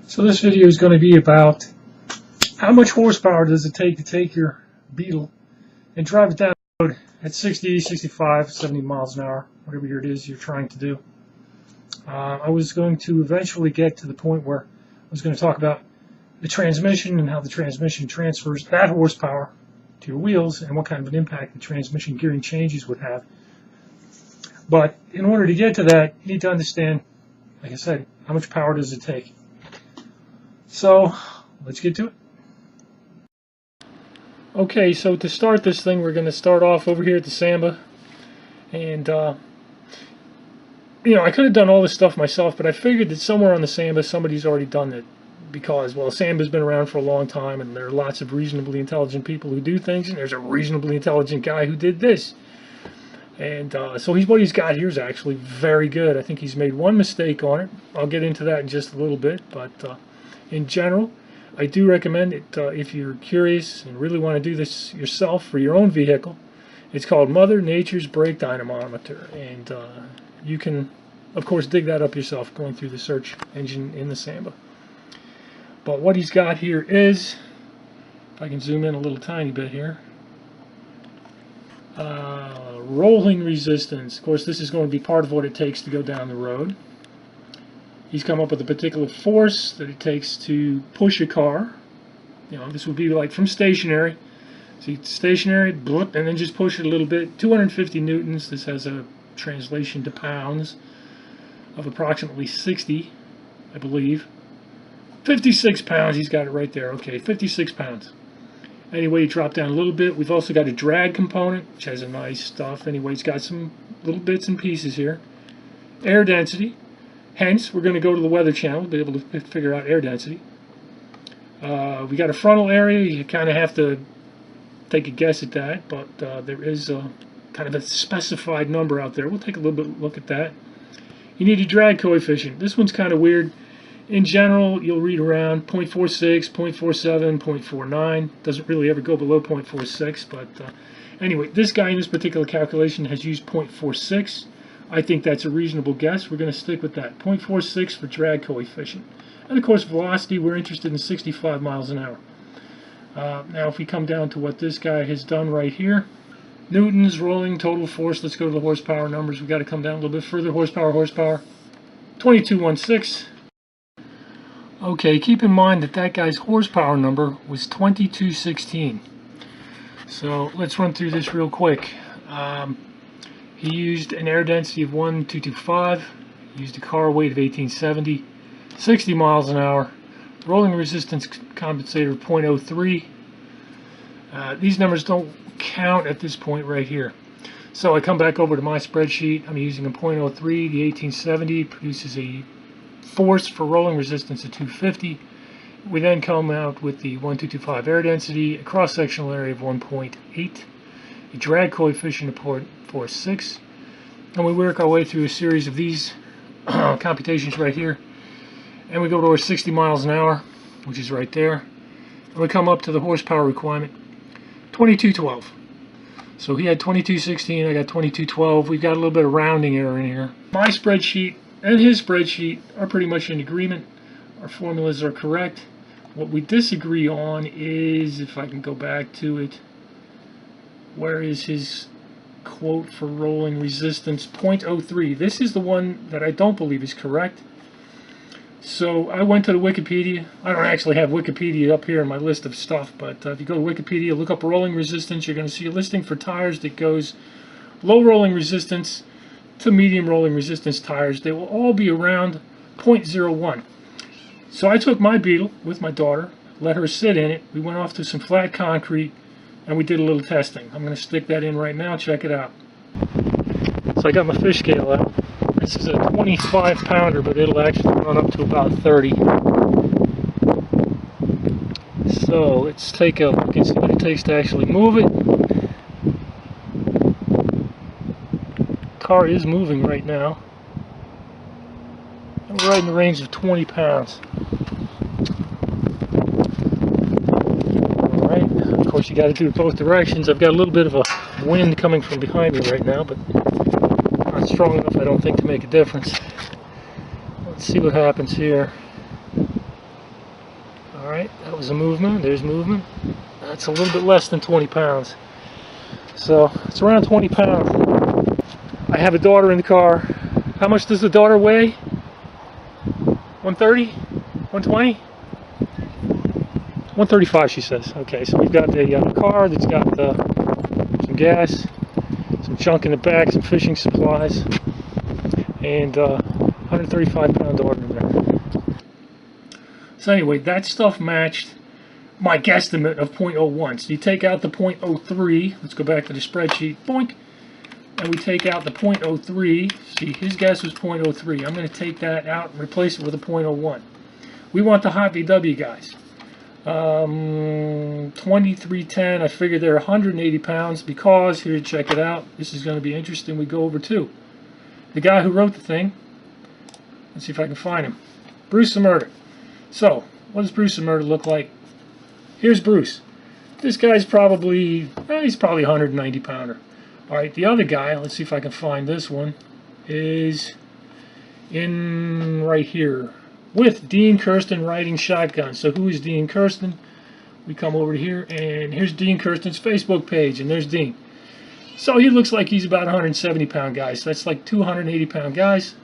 So this video is going to be about how much horsepower does it take to take your Beetle and drive it down the road at 60, 65, 70 miles an hour, whatever it is you're trying to do. I was going to eventually get to the point where I was going to talk about the transmission and how the transmission transfers that horsepower to your wheels and what kind of an impact the transmission gearing changes would have. But in order to get to that, you need to understand, like I said, how much power does it take. So let's get to it. Okay, so to start this thing, we're going to start off over here at the Samba. And, I could have done all this stuff myself, but I figured that somewhere on the Samba, somebody's already done it. Because, well, Samba's been around for a long time, and there are lots of reasonably intelligent people who do things, and there's a reasonably intelligent guy who did this. And so what he's got here is actually very good. I think he's made one mistake on it. I'll get into that in just a little bit, but in general, I do recommend it if you're curious and really want to do this yourself for your own vehicle. It's called Mother Nature's Brake Dynamometer, and you can, of course, dig that up yourself going through the search engine in the Samba. But what he's got here is, if I can zoom in a little tiny bit here, rolling resistance. Of course, this is going to be part of what it takes to go down the road. He's come up with a particular force that it takes to push a car. This would be like from stationary. See, stationary, blip, and then just push it a little bit. 250 newtons. This has a translation to pounds of approximately 60, I believe. 56 pounds. He's got it right there. Okay, 56 pounds. Anyway, you drop down a little bit. We've also got a drag component, which has a nice stuff. Anyway, it's got some little bits and pieces here. Air density. Hence, we're going to go to the Weather Channel to be able to figure out air density. We got a frontal area. You kind of have to take a guess at that, but there is a kind of a specified number out there. We'll take a little bit look at that. You need a drag coefficient. This one's kind of weird. In general, you'll read around 0.46, 0.47, 0.49. Doesn't really ever go below 0.46, but anyway, this guy in this particular calculation has used 0.46. I think that's a reasonable guess. We're going to stick with that. 0.46 for drag coefficient. And of course, velocity, we're interested in 65 miles an hour. Now, if we come down to what this guy has done right here, newtons, rolling, total force, let's go to the horsepower numbers. We've got to come down a little bit further. Horsepower, 2216. Okay, keep in mind that guy's horsepower number was 2216. So let's run through this real quick. He used an air density of 1,225, used a car weight of 1870, 60 miles an hour, rolling resistance compensator of 0.03. These numbers don't count at this point right here. So I come back over to my spreadsheet. I'm using a 0.03. The 1870 produces a force for rolling resistance of 250. We then come out with the 1,225 air density, a cross-sectional area of 1.8, a drag coefficient of 0.46, and we work our way through a series of these computations right here, and we go to our 60 miles an hour, which is right there, and we come up to the horsepower requirement, 2212. So he had 2216, I got 2212. We've got a little bit of rounding error in here. My spreadsheet and his spreadsheet are pretty much in agreement. Our formulas are correct. What we disagree on is, if I can go back to it, where is his quote for rolling resistance? 0.03. This is the one that I don't believe is correct. So I went to the Wikipedia. I don't actually have Wikipedia up here in my list of stuff, but if you go to Wikipedia, look up rolling resistance, you're going to see a listing for tires that goes low rolling resistance to medium rolling resistance tires. They will all be around 0.01. So I took my Beetle with my daughter, let her sit in it. We went off to some flat concrete and we did a little testing. I'm going to stick that in right now. Check it out. So I got my fish scale out. This is a 25 pounder, but it'll actually run up to about 30. So let's take a look and see what it takes to actually move it. Car is moving right now. And we're right in the range of 20 pounds. Alright, of course you got to do it both directions. I've got a little bit of a wind coming from behind me right now, but not strong enough, I don't think, to make a difference. Let's see what happens here. Alright, that was a movement. There's movement. That's a little bit less than 20 pounds. So it's around 20 pounds. I have a daughter in the car. How much does the daughter weigh? 130? 120? 135, she says. Okay, so we've got a car that's got some gas, some junk in the back, some fishing supplies, and 135 pound daughter in there. So anyway, that stuff matched my guesstimate of 0.01. So you take out the 0.03, let's go back to the spreadsheet, boink, and we take out the 0.03. See, his guess was 0.03. I'm going to take that out and replace it with a 0.01. We want the hot VW guys. 2310, I figured they're 180 pounds because, here, check it out, this is going to be interesting, we go over to the guy who wrote the thing. Let's see if I can find him. Bruce Murder. So, what does Bruce Murder look like? Here's Bruce. This guy's probably, he's probably 190 pounder. Alright, the other guy, let's see if I can find this one, is in right here with Dean Kirsten riding shotgun. So who is Dean Kirsten? We come over to here, and here's Dean Kirsten's Facebook page, and there's Dean. So he looks like he's about 170 pound guys. So that's like 280 pound guys.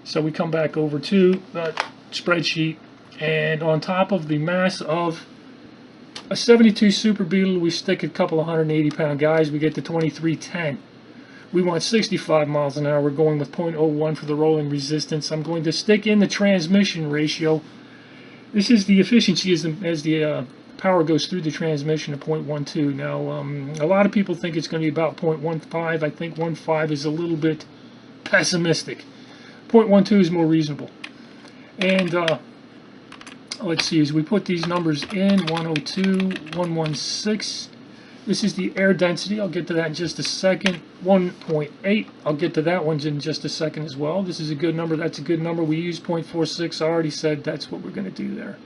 So we come back over to the spreadsheet, and on top of the mass of a 72 Super Beetle, we stick a couple of 180 pound guys, we get to 2310. We want 65 miles an hour. We're going with 0.01 for the rolling resistance. I'm going to stick in the transmission ratio. This is the efficiency as the power goes through the transmission of 0.12. Now, a lot of people think it's going to be about 0.15. I think 1.5 is a little bit pessimistic. 0.12 is more reasonable. And let's see, as we put these numbers in, 102, 116. This is the air density. I'll get to that in just a second. 1.8. I'll get to that one in just a second as well. This is a good number. That's a good number. We use 0.46. I already said that's what we're going to do there.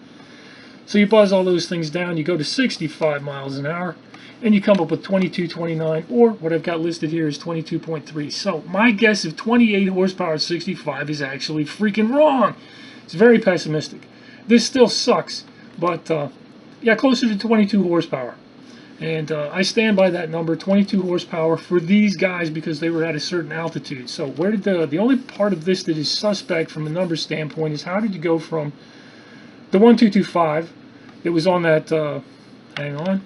So you buzz all those things down. You go to 65 miles an hour, and you come up with 2229, or what I've got listed here is 22.3. So my guess of 28 horsepower 65 is actually freaking wrong. It's very pessimistic. This still sucks, but yeah, closer to 22 horsepower. And I stand by that number, 22 horsepower for these guys because they were at a certain altitude. So where did the only part of this that is suspect from a number standpoint is how did you go from the 1225 that was on that, hang on,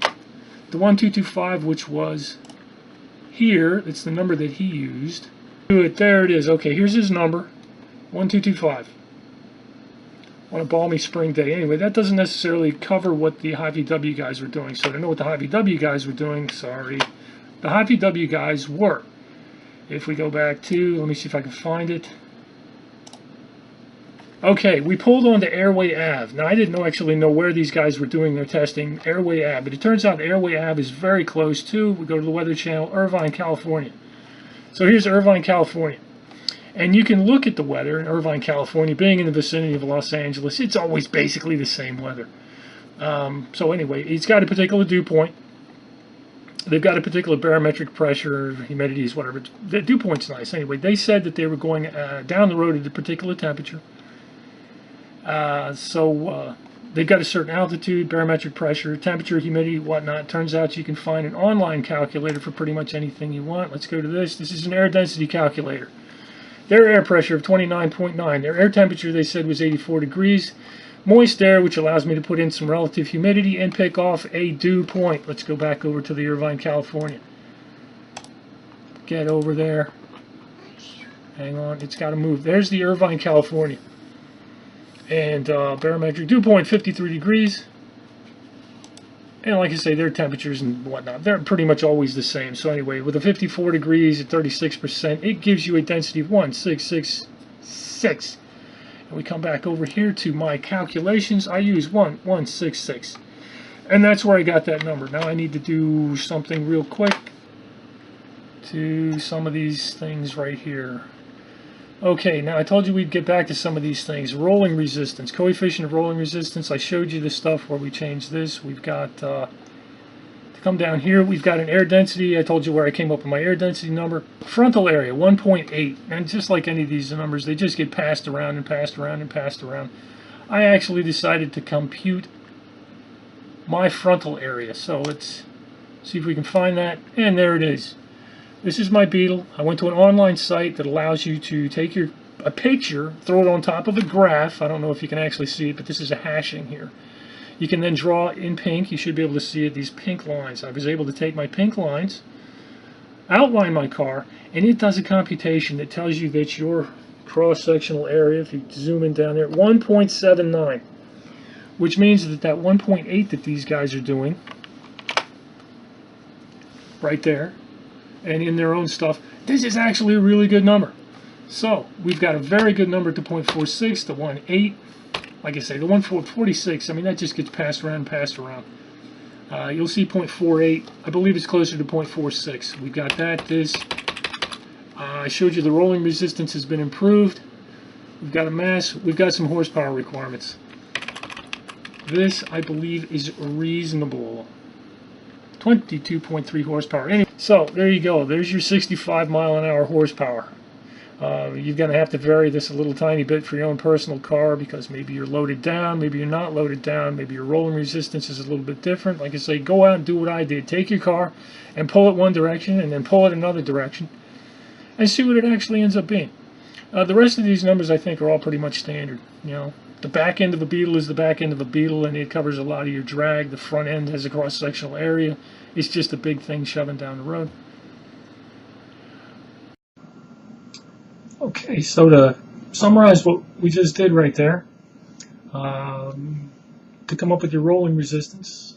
the 1225 which was here, it's the number that he used. There it is. Okay, here's his number, 1225. On a balmy spring day. Anyway, that doesn't necessarily cover what the High VW guys were doing. So to know what the High VW guys were doing, the High VW guys were, if we go back to, let me see if I can find it. Okay, we pulled on to Airway Ave. Now, I didn't actually know where these guys were doing their testing, Airway Ave, but it turns out Airway Ave is very close to, we go to the Weather Channel, Irvine, California. So here's Irvine, California. And you can look at the weather in Irvine, California, being in the vicinity of Los Angeles. It's always basically the same weather. So anyway, it's got a particular dew point. They've got a particular barometric pressure, humidities, whatever. The dew point's nice. Anyway, they said that they were going down the road at a particular temperature. They've got a certain altitude, barometric pressure, temperature, humidity, whatnot. Turns out you can find an online calculator for pretty much anything you want. Let's go to this. This is an air density calculator. Their air pressure of 29.9. Their air temperature, they said, was 84 degrees. Moist air, which allows me to put in some relative humidity and pick off a dew point. Let's go back over to the Irvine, California. Get over there. Hang on, it's got to move. There's the Irvine, California. And barometric dew point, 53 degrees. And like I say, their temperatures and whatnot, they're pretty much always the same. So anyway, with a 54 degrees at 36%, it gives you a density of 1666. And we come back over here to my calculations. I use 1166. And that's where I got that number. Now I need to do something real quick to some of these things right here. Okay, now I told you we'd get back to some of these things. Rolling resistance, coefficient of rolling resistance. I showed you the stuff where we changed this. We've got, to come down here, we've got an air density. I told you where I came up with my air density number. Frontal area, 1.8. And just like any of these numbers, they just get passed around and passed around and passed around. I actually decided to compute my frontal area. So let's see if we can find that. And there it is. This is my Beetle. I went to an online site that allows you to take a picture, throw it on top of a graph. I don't know if you can actually see it, but this is a hashing here. You can then draw in pink. You should be able to see it, these pink lines. I was able to take my pink lines, outline my car, and it does a computation that tells you that your cross-sectional area, if you zoom in down there, 1.79, which means that 1.8 that these guys are doing right there, and in their own stuff, this is actually a really good number. So we've got a very good number to 0.46, the 1.8. Like I say, the 1.46, I mean, that just gets passed around and passed around. You'll see 0.48. I believe it's closer to 0.46. We've got that. This. I showed you the rolling resistance has been improved. We've got a mass. We've got some horsepower requirements. This, I believe, is reasonable. 22.3 horsepower. Anyway, so there you go. There's your 65 mile an hour horsepower. You're going to have to vary this a little tiny bit for your own personal car because maybe you're loaded down, maybe you're not loaded down, maybe your rolling resistance is a little bit different. Like I say, go out and do what I did. Take your car and pull it one direction and then pull it another direction and see what it actually ends up being. The rest of these numbers I think are all pretty much standard. You know, the back end of a Beetle is the back end of a Beetle and it covers a lot of your drag. The front end has a cross-sectional area. It's just a big thing shoving down the road. Okay, so to summarize what we just did right there, to come up with your rolling resistance,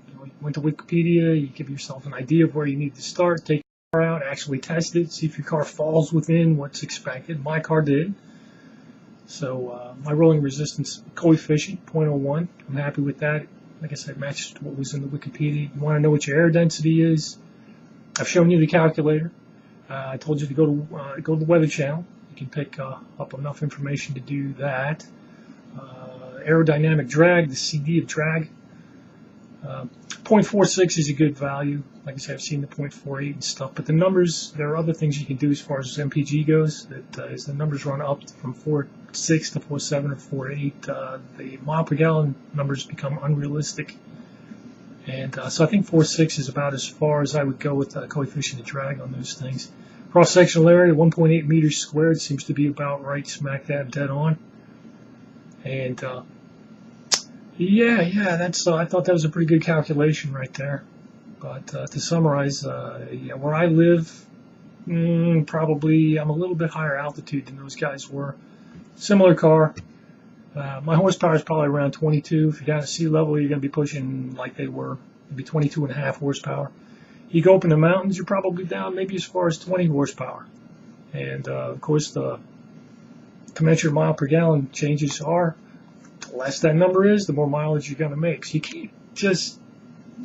you went to Wikipedia, you give yourself an idea of where you need to start, take your car out, actually test it, see if your car falls within what's expected. My car did. So my rolling resistance coefficient, 0.01, I'm happy with that. Like I said, matched what was in the Wikipedia. You want to know what your air density is? I've shown you the calculator. I told you to go to the Weather Channel. You can pick up enough information to do that. Aerodynamic drag, the CD of drag. 0.46 is a good value. Like I said, I've seen the 0.48 and stuff. But the numbers, there are other things you can do as far as MPG goes. That as the numbers run up from 4.6 to 4.7 or 4.8, the mile per gallon numbers become unrealistic. And so I think 4.6 is about as far as I would go with the coefficient of drag on those things. Cross-sectional area, 1.8 meters squared, seems to be about right, smack dab dead on. And yeah, that's. I thought that was a pretty good calculation right there. But to summarize, yeah, where I live, probably I'm a little bit higher altitude than those guys were. Similar car. My horsepower is probably around 22. If you're down at sea level, you're going to be pushing like they were, maybe 22.5 horsepower. You go up in the mountains, you're probably down maybe as far as 20 horsepower. And of course, the commensurate mile per gallon changes are, the less that number is, the more mileage you're going to make. So you can't just,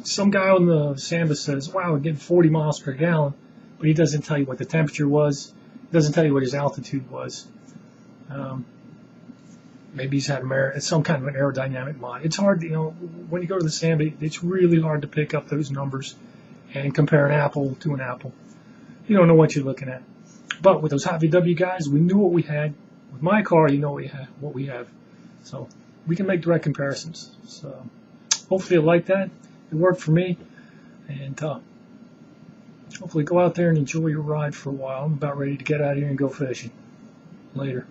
some guy on the Samba says, wow, we're getting 40 miles per gallon, but he doesn't tell you what the temperature was. He doesn't tell you what his altitude was. Maybe he's had some kind of an aerodynamic mod. It's hard, you know, when you go to the Samba, it's really hard to pick up those numbers and compare an apple to an apple. You don't know what you're looking at. But with those Hot VW guys, we knew what we had. With my car, you know what we have. So we can make direct comparisons. So hopefully you like that. It worked for me. And hopefully go out there and enjoy your ride for a while. I'm about ready to get out of here and go fishing. Later.